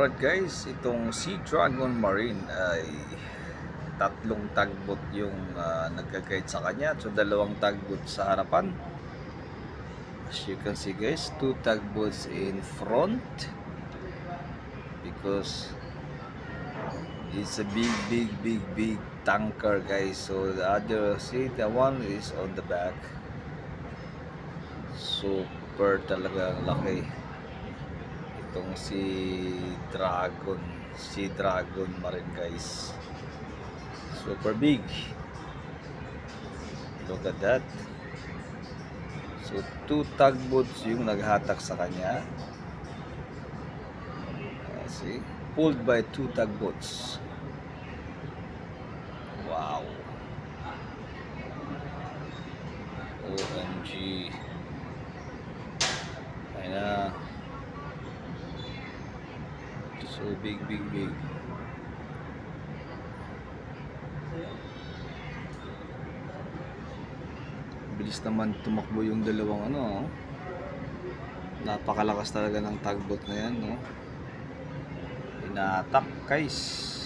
Alright guys, itong Sea Dragon Marine ay tatlong tugboat yung nagka-guide sa kanya. So dalawang tugboat sa harapan. As you can see guys, two tugboats in front because it's a big tanker guys. So the other, see, the one is on the back. Super talagang laki itong si Dragon Marine guys. Super big. Look at that. So two tugboats yung naghatak sa kanya. See, pulled by two tugboats. Wow. OMG. Ayun na. So big. Bilis naman tumakbo yung dalawang napakalakas talaga ng tugboat na yan, no? Inatak guys.